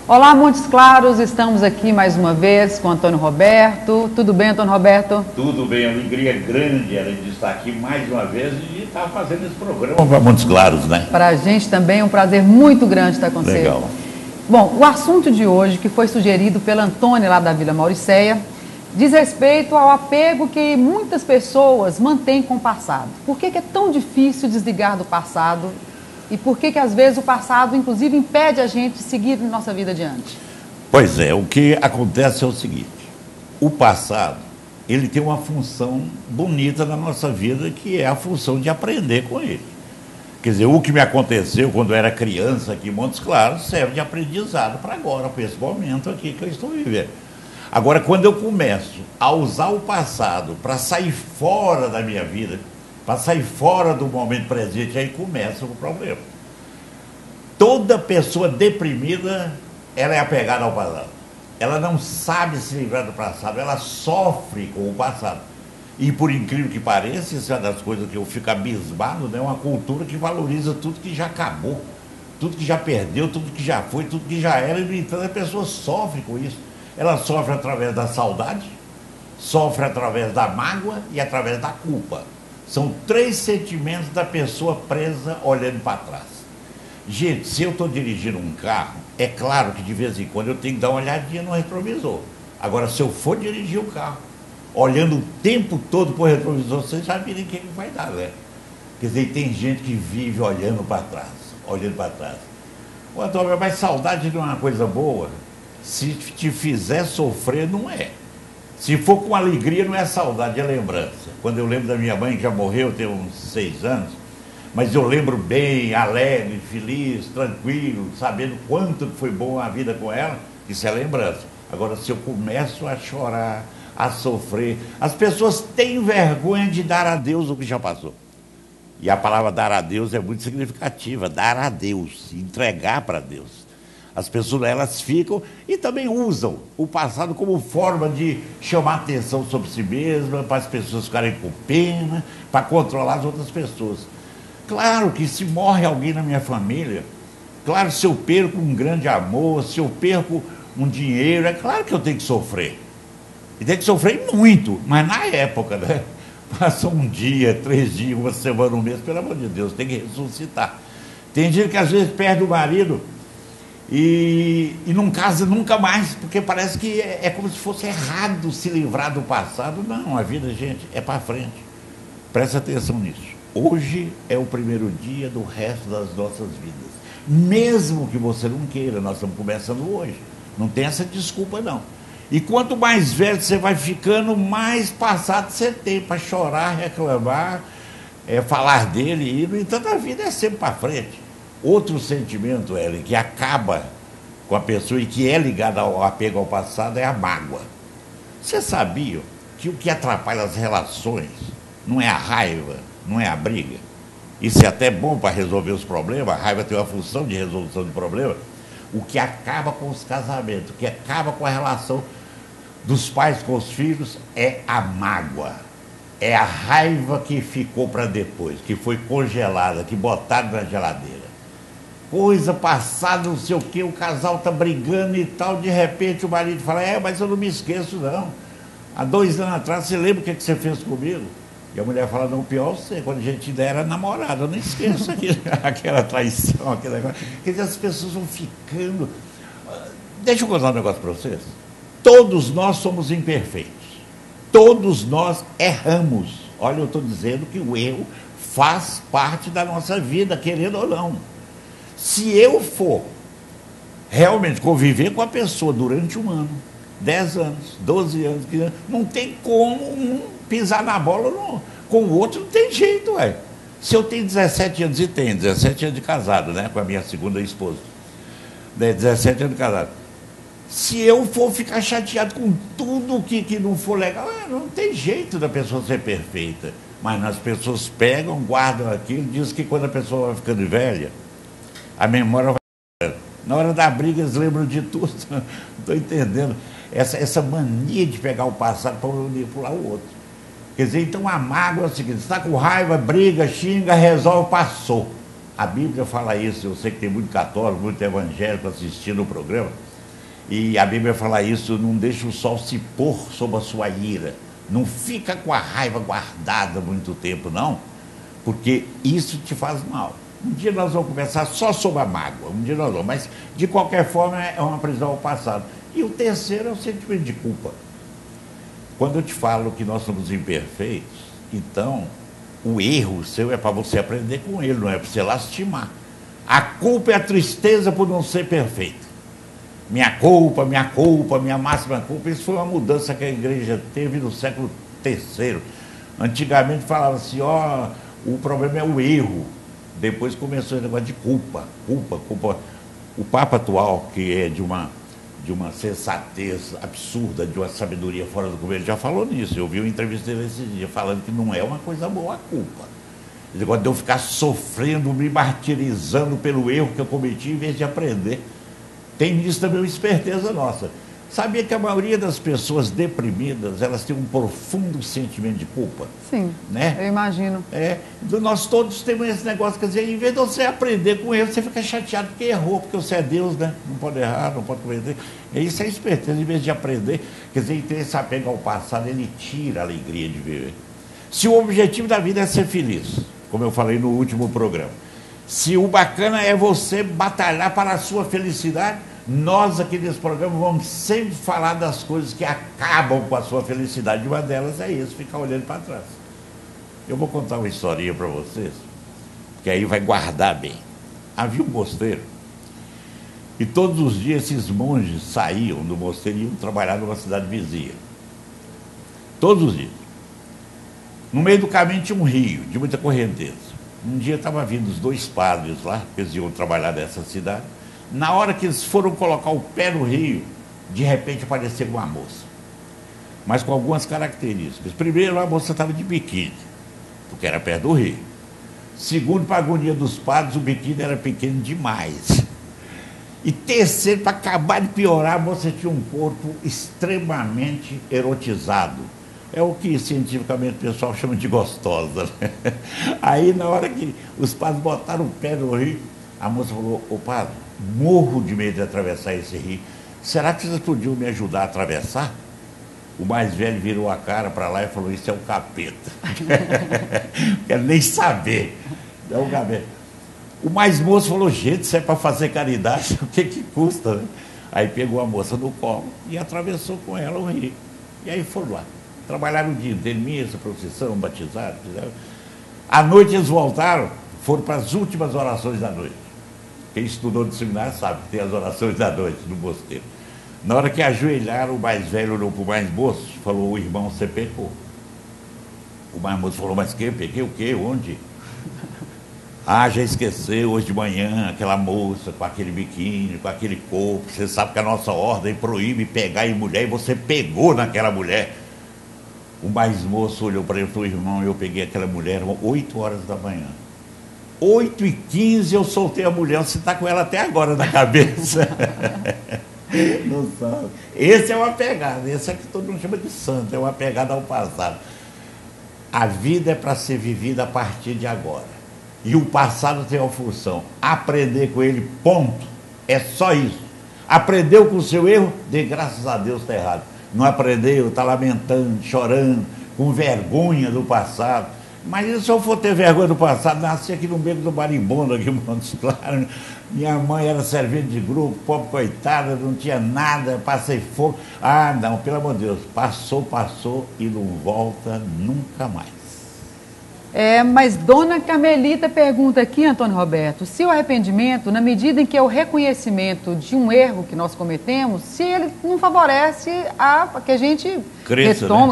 Olá, Montes Claros, estamos aqui mais uma vez com Antônio Roberto. Tudo bem, Antônio Roberto? Tudo bem, alegria grande era de estar aqui mais uma vez e estar fazendo esse programa para Montes Claros, né? Para a gente também é um prazer muito grande estar com você. Legal. Bom, o assunto de hoje, que foi sugerido pela Antônia lá da Vila Mauricéia, diz respeito ao apego que muitas pessoas mantêm com o passado. Por que é tão difícil desligar do passado? E por que às vezes o passado, inclusive, impede a gente de seguir nossa vida adiante? Pois é, o que acontece é o seguinte: o passado, ele tem uma função bonita na nossa vida, que é a função de aprender com ele. Quer dizer, o que me aconteceu quando eu era criança aqui em Montes Claros serve de aprendizado para agora, para esse momento aqui que eu estou vivendo. Agora, quando eu começo a usar o passado para sair fora da minha vida, para sair fora do momento presente, aí começa o problema. Toda pessoa deprimida, ela é apegada ao passado. Ela não sabe se livrar do passado, ela sofre com o passado. E por incrível que pareça, isso é uma das coisas que eu fico abismado, né? Uma cultura que valoriza tudo que já acabou, tudo que já perdeu, tudo que já foi, tudo que já era, e no entanto a pessoa sofre com isso. Ela sofre através da saudade, sofre através da mágoa e através da culpa. São três sentimentos da pessoa presa olhando para trás. Gente, se eu estou dirigindo um carro, é claro que de vez em quando eu tenho que dar uma olhadinha no retrovisor. Agora, se eu for dirigir o carro, olhando o tempo todo para o retrovisor, vocês já viram quem vai dar, né? Quer dizer, tem gente que vive olhando para trás, olhando para trás. Ô, Antônio, mas saudade não é uma coisa boa? Se te fizer sofrer, não é. Se for com alegria, não é saudade, é lembrança. Quando eu lembro da minha mãe, que já morreu, tem uns 6 anos, mas eu lembro bem, alegre, feliz, tranquilo, sabendo quanto foi bom a vida com ela, isso é lembrança. Agora, se eu começo a chorar, a sofrer, as pessoas têm vergonha de dar a Deus o que já passou. E a palavra dar a Deus é muito significativa, dar a Deus, entregar para Deus. As pessoas, elas ficam e também usam o passado como forma de chamar atenção sobre si mesma, para as pessoas ficarem com pena, para controlar as outras pessoas. Claro que se morre alguém na minha família, claro, se eu perco um grande amor, se eu perco um dinheiro, é claro que eu tenho que sofrer. E tem que sofrer muito, mas na época, né? Passa um dia, 3 dias, uma semana, um mês, pelo amor de Deus, tem que ressuscitar. Tem gente que às vezes perde o marido e não casa nunca mais, porque parece que é como se fosse errado se livrar do passado. Não, a vida, gente, é para frente. Presta atenção nisso. Hoje é o primeiro dia do resto das nossas vidas. Mesmo que você não queira, nós estamos começando hoje. Não tem essa desculpa, não. E quanto mais velho você vai ficando, mais passado você tem para chorar, reclamar, falar dele. E, no entanto, a vida é sempre para frente. Outro sentimento, Ellen, que acaba com a pessoa e que é ligado ao apego ao passado é a mágoa. Você sabia que o que atrapalha as relações não é a raiva, não é a briga? Isso é até bom para resolver os problemas, a raiva tem uma função de resolução de problema. O que acaba com os casamentos, o que acaba com a relação dos pais com os filhos é a mágoa. É a raiva que ficou para depois, que foi congelada, que botaram na geladeira. Coisa passada, não sei o quê, o casal está brigando e tal, de repente o marido fala, mas eu não me esqueço não. Há 2 anos atrás, você lembra o que você fez comigo? E a mulher fala, não, pior você, quando a gente ainda era namorada, eu não esqueço aquela traição, aquele negócio. Quer dizer, as pessoas vão ficando... Deixa eu contar um negócio para vocês. Todos nós somos imperfeitos. Todos nós erramos. Olha, eu estou dizendo que o erro faz parte da nossa vida, querendo ou não. Se eu for realmente conviver com a pessoa durante 1 ano, 10 anos, 12 anos, 15 anos, não tem como um pisar na bola com o outro, não tem jeito, ué. Se eu tenho 17 anos, e tenho 17 anos de casado, né, com a minha segunda esposa, 17 anos de casado, se eu for ficar chateado com tudo que não for legal, não tem jeito da pessoa ser perfeita. Mas as pessoas pegam, guardam aquilo, dizem que quando a pessoa vai ficando velha, a memória vai... Na hora da briga, eles lembram de tudo. Não estou entendendo. Essa mania de pegar o passado para manipular o outro. Quer dizer, então a mágoa é o seguinte, você está com raiva, briga, xinga, resolve, passou. A Bíblia fala isso, eu sei que tem muito católico, muito evangélico assistindo o programa. E a Bíblia fala isso, não deixa o sol se pôr sob a sua ira. Não fica com a raiva guardada muito tempo, não, porque isso te faz mal. Um dia nós vamos conversar só sobre a mágoa, um dia nós vamos, mas de qualquer forma é uma prisão ao passado. E o terceiro é o sentimento de culpa. Quando eu te falo que nós somos imperfeitos, então o erro seu é para você aprender com ele, não é para você lastimar. A culpa é a tristeza por não ser perfeito. Minha culpa, minha máxima culpa. Isso foi uma mudança que a igreja teve no século III. Antigamente falava assim, ó, o problema é o erro. Depois começou esse negócio de culpa. O Papa atual, que é de uma sensatez absurda, de uma sabedoria fora do governo, já falou nisso. Eu vi uma entrevista dele esse dia falando que não é uma coisa boa a culpa. Esse negócio de eu ficar sofrendo, me martirizando pelo erro que eu cometi, em vez de aprender. Tem nisso também uma esperteza nossa. Sabia que a maioria das pessoas deprimidas, elas têm um profundo sentimento de culpa? Sim, né? Eu imagino. Nós todos temos esse negócio, quer dizer, em vez de você aprender com erro, você fica chateado porque errou, porque você é Deus, né? Não pode errar, não pode cometer. Isso é esperteza, em vez de aprender, quer dizer, ter esse apego ao passado, ele tira a alegria de viver. Se o objetivo da vida é ser feliz, como eu falei no último programa, se o bacana é você batalhar para a sua felicidade, nós aqui nesse programa vamos sempre falar das coisas que acabam com a sua felicidade. Uma delas é isso, ficar olhando para trás. Eu vou contar uma historinha para vocês, que aí vai guardar bem. Havia um mosteiro, e todos os dias esses monges saíam do mosteiro e iam trabalhar numa cidade vizinha. Todos os dias. No meio do caminho tinha um rio, de muita correnteza. Um dia estavam vindo os dois padres lá, que eles iam trabalhar nessa cidade. Na hora que eles foram colocar o pé no rio, de repente apareceu uma moça, mas com algumas características. Primeiro, a moça estava de biquíni, porque era perto do rio. Segundo, para a agonia dos padres, o biquíni era pequeno demais. E terceiro, para acabar de piorar, a moça tinha um corpo extremamente erotizado. É o que cientificamente o pessoal chama de gostosa, né? Aí, na hora que os padres botaram o pé no rio, a moça falou: ô padre, morro de medo de atravessar esse rio. Será que vocês podiam me ajudar a atravessar? O mais velho virou a cara para lá e falou: isso é um capeta. Quero nem saber. É um capeta. O mais moço falou: gente, isso é para fazer caridade, o que custa, né? Aí pegou a moça no colo e atravessou com ela o rio. E aí foram lá. Trabalharam o dia inteiro, missa, procissão, batizado. Fizeram. À noite eles voltaram, foram para as últimas orações da noite. Quem estudou no seminário sabe que tem as orações da noite no mosteiro. Na hora que ajoelharam, o mais velho olhou para o mais moço e falou: o irmão, você pecou. O mais moço falou: mas que? Pequei o quê? Onde? Ah, já esqueceu, hoje de manhã, aquela moça com aquele biquíni, com aquele corpo. Você sabe que a nossa ordem proíbe pegar em mulher e você pegou naquela mulher. O mais moço olhou para ele e falou: irmão, eu peguei aquela mulher, eram 8 horas da manhã. 8h15 eu soltei a mulher, você está com ela até agora na cabeça. Não sabe. Esse é uma pegada, esse é que todo mundo chama de santo, é uma pegada ao passado. A vida é para ser vivida a partir de agora. E o passado tem uma função: aprender com ele, ponto. É só isso. Aprendeu com o seu erro, dê graças a Deus, está errado. Não aprendeu, está lamentando, chorando, com vergonha do passado. Mas se eu for ter vergonha do passado, nasci aqui no beco do Marimbondo, aqui em Montes Claros. Minha mãe era servente de grupo, pobre coitada, não tinha nada, passei fome. Ah, não, pelo amor de Deus, passou e não volta nunca mais. Mas Dona Carmelita pergunta aqui, Antônio Roberto, se o arrependimento, na medida em que é o reconhecimento de um erro que nós cometemos, se ele não favorece a que a gente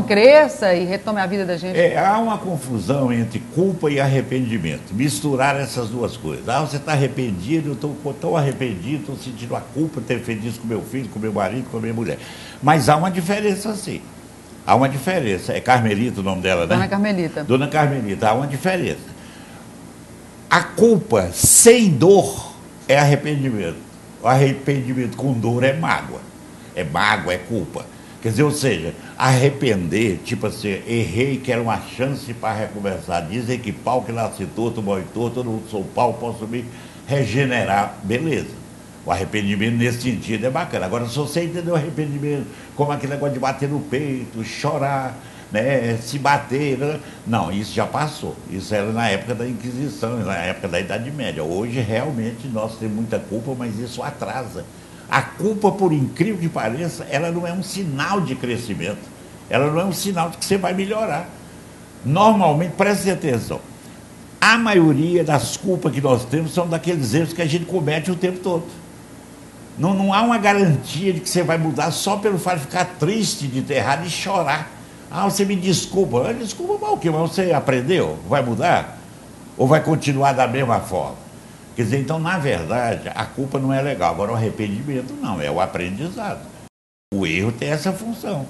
cresça e retome a vida da gente. Há uma confusão entre culpa e arrependimento, misturar essas duas coisas. Ah, você está arrependido, eu estou tão arrependido, estou sentindo a culpa de ter feito isso com meu filho, com meu marido, com a minha mulher. Mas há uma diferença, sim. Há uma diferença. É Carmelita o nome dela, né? Dona Carmelita. Dona Carmelita, há uma diferença. A culpa sem dor é arrependimento. O arrependimento com dor é mágoa. É mágoa, é culpa. Quer dizer, ou seja, arrepender, tipo assim, errei, quero uma chance para recomeçar. Dizem que pau que nasce torto, morre torto, eu não sou pau, posso me regenerar. Beleza. O arrependimento nesse sentido é bacana. Agora, se você entender o arrependimento como aquele negócio de bater no peito, chorar, né, se bater, né? Não, isso já passou. Isso era na época da Inquisição, na época da Idade Média. Hoje, realmente, nós temos muita culpa, mas isso atrasa. A culpa, por incrível que pareça, ela não é um sinal de crescimento. Ela não é um sinal de que você vai melhorar. Normalmente, preste atenção, a maioria das culpas que nós temos são daqueles erros que a gente comete o tempo todo. Não há uma garantia de que você vai mudar só pelo fato de ficar triste, de ter errado e chorar. Ah, você me desculpa. Desculpa, mas o quê? Mas você aprendeu? Vai mudar? Ou vai continuar da mesma forma? Quer dizer, então, na verdade, a culpa não é legal. Agora, o arrependimento não, é o aprendizado. O erro tem essa função.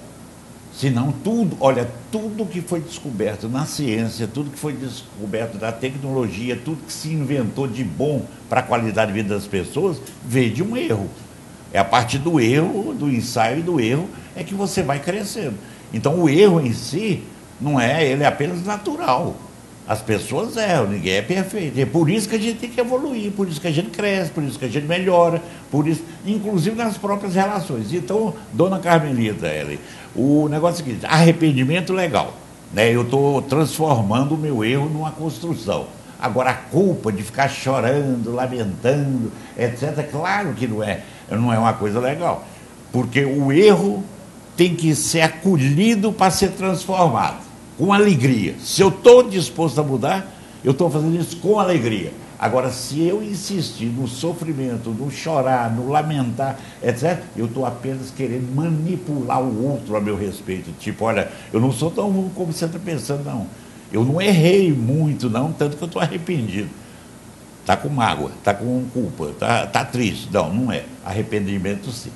Senão tudo, olha, tudo que foi descoberto na ciência, tudo que foi descoberto na tecnologia, tudo que se inventou de bom para a qualidade de vida das pessoas, veio de um erro. É a partir do erro, do ensaio e do erro, é que você vai crescendo. Então o erro em si, não é, ele é apenas natural. As pessoas erram, ninguém é perfeito. É por isso que a gente tem que evoluir, por isso que a gente cresce, por isso que a gente melhora, por isso, inclusive nas próprias relações. Então, dona Carmelita, o negócio é o seguinte, arrependimento legal, né? Eu estou transformando o meu erro numa construção. Agora, a culpa de ficar chorando, lamentando, etc., claro que não é uma coisa legal. Porque o erro tem que ser acolhido para ser transformado. Com alegria. Se eu estou disposto a mudar, eu estou fazendo isso com alegria. Agora, se eu insistir no sofrimento, no chorar, no lamentar, etc., eu estou apenas querendo manipular o outro a meu respeito. Tipo, olha, eu não sou tão ruim como você está pensando, não. Eu não errei muito, não, tanto que eu estou arrependido. Está com mágoa, está com culpa, está triste. Não é. Arrependimento, sim.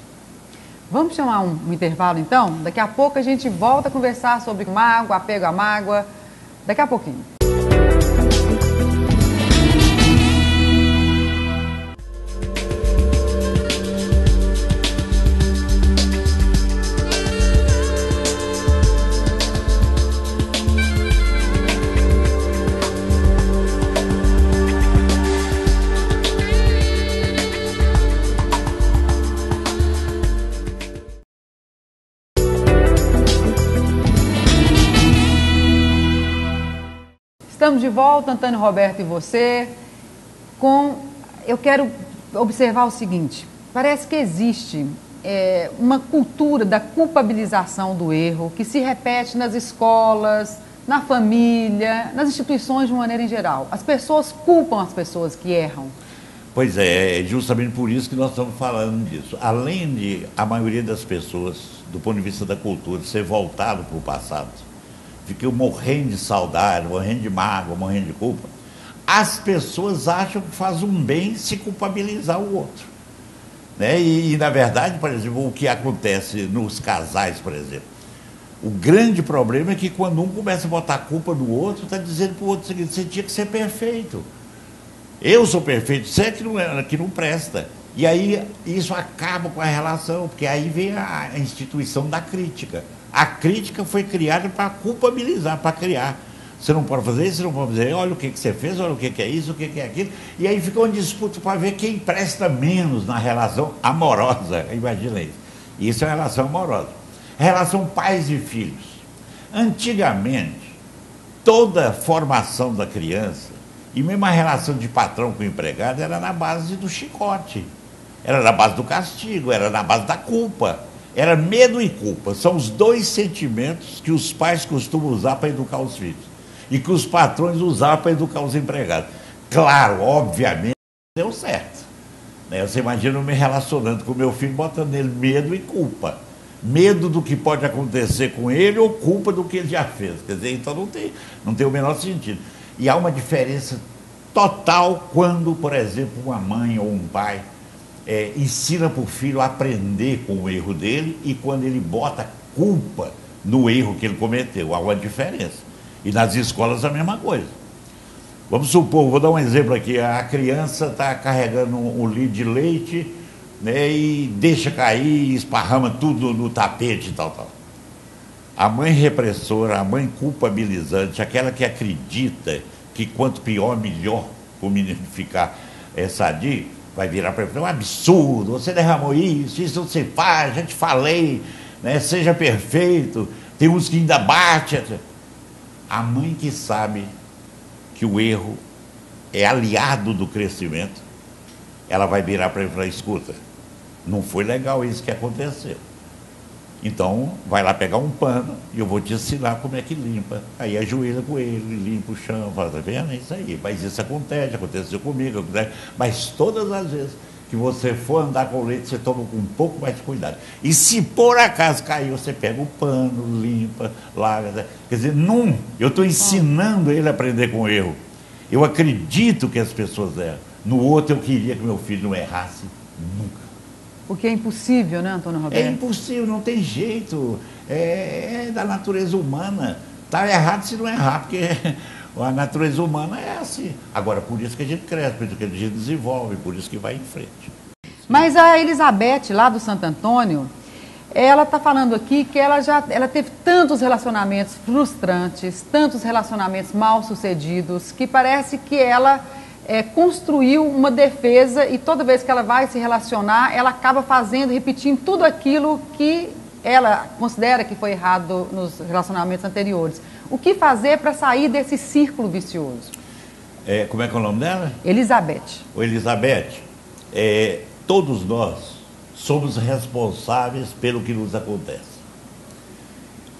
Vamos chamar um intervalo, então? Daqui a pouco a gente volta a conversar sobre mágoa, apego à mágoa. Daqui a pouquinho. Estamos de volta, Antônio Roberto e você, eu quero observar o seguinte, parece que existe uma cultura da culpabilização do erro que se repete nas escolas, na família, nas instituições de uma maneira em geral. As pessoas culpam as pessoas que erram. Pois é justamente por isso que nós estamos falando disso. Além de a maioria das pessoas, do ponto de vista da cultura, ser voltado para o passado, fiquei morrendo de saudade, morrendo de mágoa, morrendo de culpa. As pessoas acham que faz um bem se culpabilizar o outro. Né? E, na verdade, por exemplo, o que acontece nos casais, por exemplo, o grande problema é que quando um começa a botar a culpa no outro, está dizendo para o outro o seguinte, você tinha que ser perfeito. Eu sou perfeito, você é que não presta. E aí isso acaba com a relação, porque aí vem a instituição da crítica. A crítica foi criada para culpabilizar, para criar. Você não pode fazer isso, você não pode fazer, olha o que você fez, olha o que é isso, o que é aquilo. E aí fica uma disputa para ver quem presta menos na relação amorosa. Imagina isso. Isso é uma relação amorosa. Relação pais e filhos. Antigamente, toda a formação da criança, e mesmo a relação de patrão com empregado, era na base do chicote. Era na base do castigo, era na base da culpa. Era medo e culpa. São os dois sentimentos que os pais costumam usar para educar os filhos. E que os patrões usavam para educar os empregados. Claro, obviamente, deu certo. Né? Você imagina eu me relacionando com o meu filho, botando nele medo e culpa. Medo do que pode acontecer com ele ou culpa do que ele já fez. Quer dizer, então não tem o menor sentido. E há uma diferença total quando, por exemplo, uma mãe ou um pai ensina para o filho a aprender com o erro dele e quando ele bota culpa no erro que ele cometeu. Há uma diferença. E nas escolas a mesma coisa. Vamos supor, vou dar um exemplo aqui, a criança está carregando um litro de leite, né, e deixa cair, esparrama tudo no tapete e tal. A mãe repressora, a mãe culpabilizante, aquela que acredita que quanto pior, melhor, para o menino ficar sadio, vai virar para ele, é um absurdo, você derramou isso não se faz, já te falei, né? Seja perfeito, tem uns que ainda bate. A mãe que sabe que o erro é aliado do crescimento, ela vai virar para ele e falar, escuta, não foi legal isso que aconteceu. Então, vai lá pegar um pano e eu vou te ensinar como é que limpa. Aí ajoelha com ele, limpa o chão, fala, tá vendo? É isso aí. Mas isso aconteceu comigo. Mas todas as vezes que você for andar com leite, você toma com um pouco mais de cuidado. E se por acaso cair, você pega o pano, limpa, lava. Quer dizer, não, eu estou ensinando ele a aprender com o erro. Eu acredito que as pessoas erram. No outro, eu queria que meu filho não errasse nunca. Porque é impossível, né, Antônio Roberto? É impossível, não tem jeito. É da natureza humana. Está errado se não errar, porque a natureza humana é assim. Agora, por isso que a gente cresce, por isso que a gente desenvolve, por isso que vai em frente. Mas a Elizabeth, lá do Santo Antônio, ela está falando aqui que ela teve tantos relacionamentos frustrantes, tantos relacionamentos mal sucedidos, que parece que ela construiu uma defesa e toda vez que ela vai se relacionar, ela acaba repetindo tudo aquilo que ela considera que foi errado nos relacionamentos anteriores. O que fazer para sair desse círculo vicioso? Como é que é o nome dela? Elizabeth. Elizabeth, todos nós somos responsáveis pelo que nos acontece.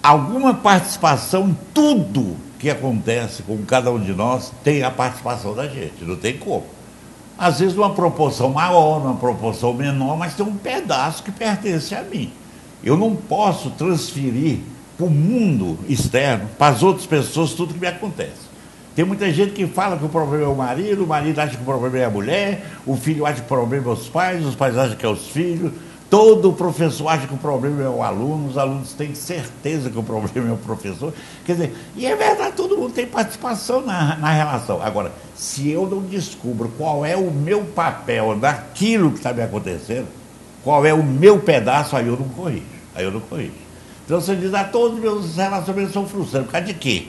Alguma participação em tudo que acontece com cada um de nós tem a participação da gente, não tem como. Às vezes numa proporção maior, numa proporção menor, mas tem um pedaço que pertence a mim. Eu não posso transferir para o mundo externo, para as outras pessoas, tudo que me acontece. Tem muita gente que fala que o problema é o marido acha que o problema é a mulher, o filho acha que o problema é os pais acham que é os filhos, todo professor acha que o problema é o aluno, os alunos têm certeza que o problema é o professor. Quer dizer, e é verdade, todo mundo tem participação na relação. Agora, se eu não descubro qual é o meu papel naquilo que está me acontecendo, qual é o meu pedaço, aí eu não corrijo. Então você diz, todos os meus relacionamentos são frustrantes. Por causa de quê?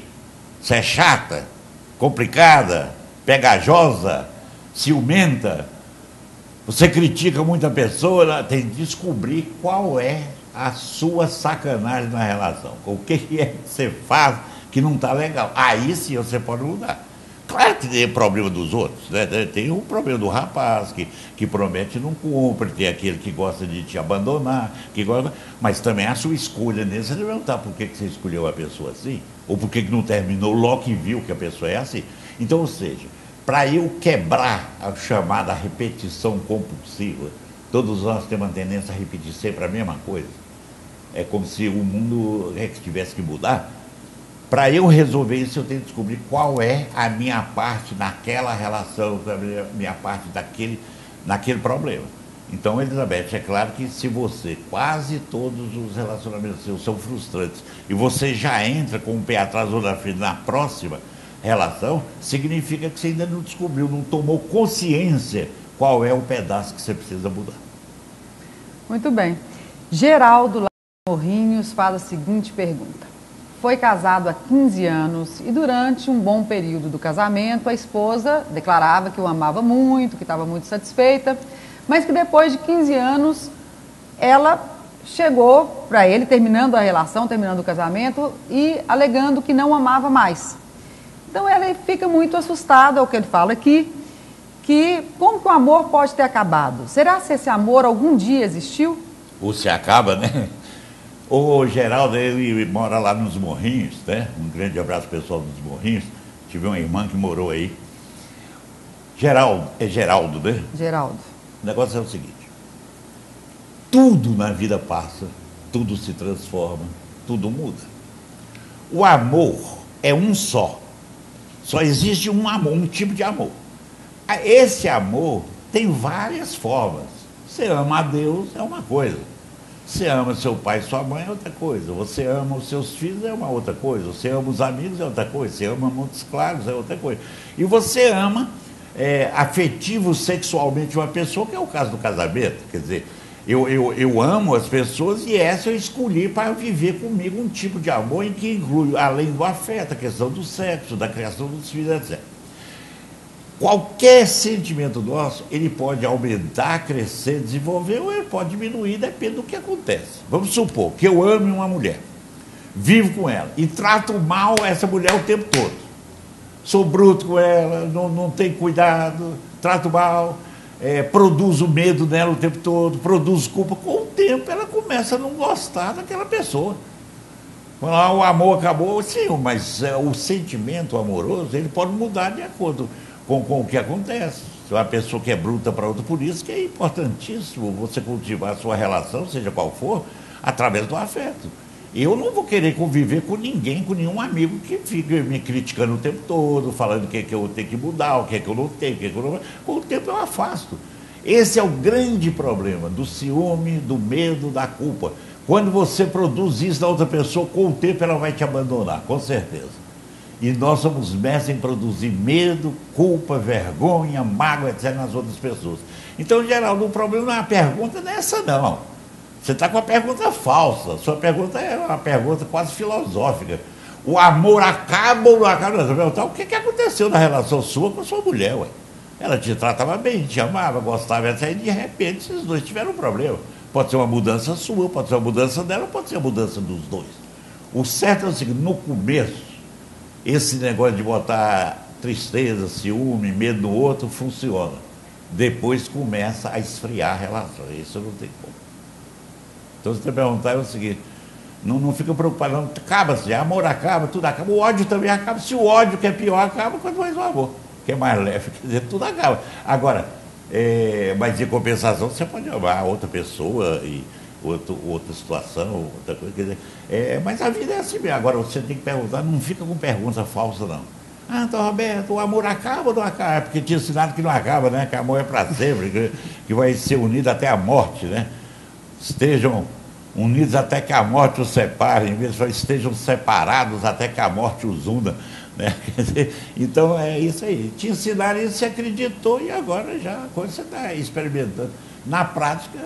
Você é chata, complicada, pegajosa, ciumenta, você critica muita pessoa, tem que descobrir qual é a sua sacanagem na relação. O que é que você faz que não está legal. Aí sim você pode mudar. Claro que tem problema dos outros, né? Tem o problema do rapaz que promete e não cumpre, tem aquele que gosta de te abandonar, mas também a sua escolha nele, você deve perguntar por que você escolheu a pessoa assim, ou por que não terminou logo que viu que a pessoa é assim. Então, ou seja, para eu quebrar a chamada repetição compulsiva, todos nós temos uma tendência a repetir sempre a mesma coisa. É como se o mundo tivesse que mudar. Para eu resolver isso, eu tenho que descobrir qual é a minha parte naquela relação, a minha parte naquele problema. Então, Elizabeth, é claro que se você, quase todos os relacionamentos seus são frustrantes, e você já entra com o pé atrás ou na frente na próxima relação, significa que você ainda não descobriu, não tomou consciência qual é o pedaço que você precisa mudar. Muito bem. Geraldo, lá em Morrinhos, faz a seguinte pergunta. Foi casado há 15 anos e durante um bom período do casamento, a esposa declarava que o amava muito, que estava muito satisfeita, mas que depois de 15 anos, ela chegou para ele, terminando a relação, terminando o casamento, e alegando que não amava mais. Então ela fica muito assustada, o que ele fala aqui, que como que o amor pode ter acabado? Será que esse amor algum dia existiu? Ou se acaba, né? O Geraldo, ele mora lá nos Morrinhos, né? Um grande abraço pessoal dos Morrinhos. Tive uma irmã que morou aí. Geraldo, é Geraldo, né? Geraldo. O negócio é o seguinte: tudo na vida passa, tudo se transforma, tudo muda. O amor é um só. Só existe um amor, um tipo de amor. Esse amor tem várias formas. Você ama a Deus, é uma coisa. Você ama seu pai e sua mãe, é outra coisa. Você ama os seus filhos, é uma outra coisa. Você ama os amigos, é outra coisa. Você ama Montes Claros, é outra coisa. E você ama afetivo, sexualmente uma pessoa, que é o caso do casamento. Quer dizer, eu amo as pessoas e essa eu escolhi para viver comigo um tipo de amor em que inclui, além do afeto, a questão do sexo, da criação dos filhos, etc. Qualquer sentimento nosso, ele pode aumentar, crescer, desenvolver, ou ele pode diminuir, depende do que acontece. Vamos supor que eu ame uma mulher, vivo com ela e trato mal essa mulher o tempo todo. Sou bruto com ela, não tenho cuidado, trato mal, produzo medo nela o tempo todo, produzo culpa. Com o tempo ela começa a não gostar daquela pessoa. O amor acabou, sim, mas o sentimento amoroso, ele pode mudar de acordo com o que acontece. Se uma pessoa que é bruta para outra, por isso que é importantíssimo você cultivar a sua relação, seja qual for, através do afeto. Eu não vou querer conviver com ninguém, com nenhum amigo que fica me criticando o tempo todo, falando o que eu tenho que mudar, o que eu não tenho, o que eu não... Com o tempo eu afasto. Esse é o grande problema do ciúme, do medo, da culpa. Quando você produz isso na outra pessoa, com o tempo ela vai te abandonar, com certeza. E nós somos mestres em produzir medo, culpa, vergonha, mágoa, etc. nas outras pessoas. Então, Geraldo, o problema não é a pergunta nessa, não. Você está com a pergunta falsa. Sua pergunta é uma pergunta quase filosófica. O amor acaba ou não acaba? O que aconteceu na relação sua com a sua mulher, ué? Ela te tratava bem, te amava, gostava, etc. E de repente, esses dois tiveram um problema. Pode ser uma mudança sua, pode ser uma mudança dela, pode ser uma mudança dos dois. O certo é o seguinte, no começo, esse negócio de botar tristeza, ciúme, medo no outro, funciona. Depois começa a esfriar a relação. Isso não tem como. Então, se você perguntar, é o seguinte, não fica preocupado, não. Acaba-se, amor acaba, tudo acaba. O ódio também acaba. Se o ódio, que é pior, acaba, quanto mais o amor, que é mais leve, quer dizer, tudo acaba. Agora, mas em compensação, você pode amar outra pessoa e outra situação, outra coisa, quer dizer, mas a vida é assim mesmo. Agora você tem que perguntar, não fica com pergunta falsa, não. Ah, então, Roberto, o amor acaba ou não acaba? É porque tinha ensinado que não acaba, né? Que o amor é para sempre, que vai ser unido até a morte, né? Estejam unidos até que a morte os separe, em vez de estejam separados até que a morte os una, né? Quer dizer, então é isso aí. Te ensinaram isso, você acreditou e agora já a coisa você está experimentando. Na prática,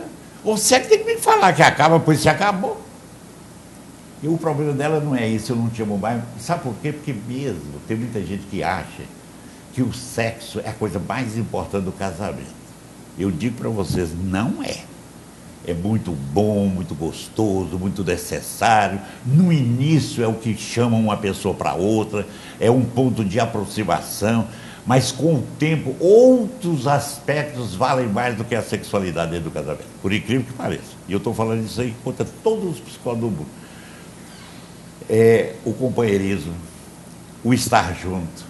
você é que tem que me falar que acaba, pois se acabou. E o problema dela não é isso, eu não te amo mais. Sabe por quê? Porque mesmo tem muita gente que acha que o sexo é a coisa mais importante do casamento. Eu digo para vocês, não é. É muito bom, muito gostoso, muito necessário. No início é o que chama uma pessoa para outra, é um ponto de aproximação, mas com o tempo outros aspectos valem mais do que a sexualidade dentro do casamento, por incrível que pareça. E eu estou falando isso aí contra todos os psicólogos do mundo. O companheirismo, o estar junto,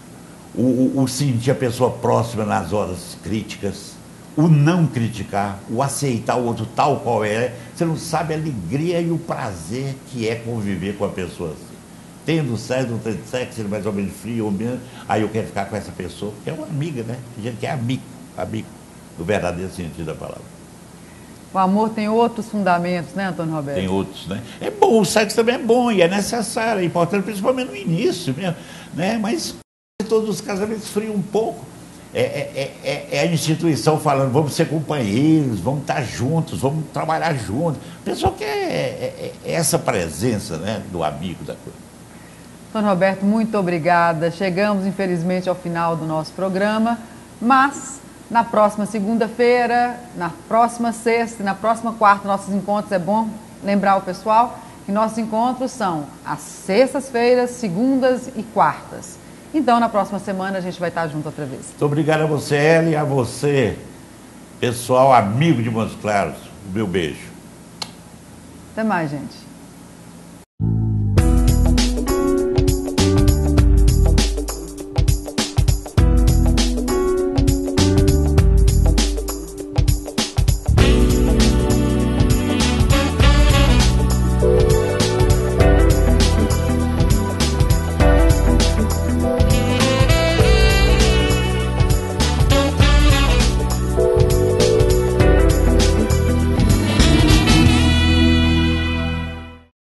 o sentir a pessoa próxima nas horas críticas, o não criticar, o aceitar o outro tal qual é. Você não sabe a alegria e o prazer que é conviver com a pessoa assim. Tendo sexo, não tendo sexo, ele mais ou menos frio ou menos, aí eu quero ficar com essa pessoa, porque é uma amiga, né? A gente que é amigo, no verdadeiro sentido da palavra. O amor tem outros fundamentos, né, Antônio Roberto? Tem outros, né? É bom, o sexo também é bom e é necessário, é importante, principalmente no início mesmo, né? Mas todos os casamentos friam um pouco. É a instituição falando, vamos ser companheiros, vamos estar juntos, vamos trabalhar juntos. O pessoal quer essa presença, né, do amigo da coisa. Antônio Roberto, muito obrigada. Chegamos, infelizmente, ao final do nosso programa, mas na próxima segunda-feira, na próxima sexta e na próxima quarta, nossos encontros, é bom lembrar o pessoal que nossos encontros são às sextas-feiras, segundas e quartas. Então, na próxima semana, a gente vai estar junto outra vez. Muito obrigado a você, Ellen, e a você, pessoal amigo de Montes Claros. O meu beijo. Até mais, gente.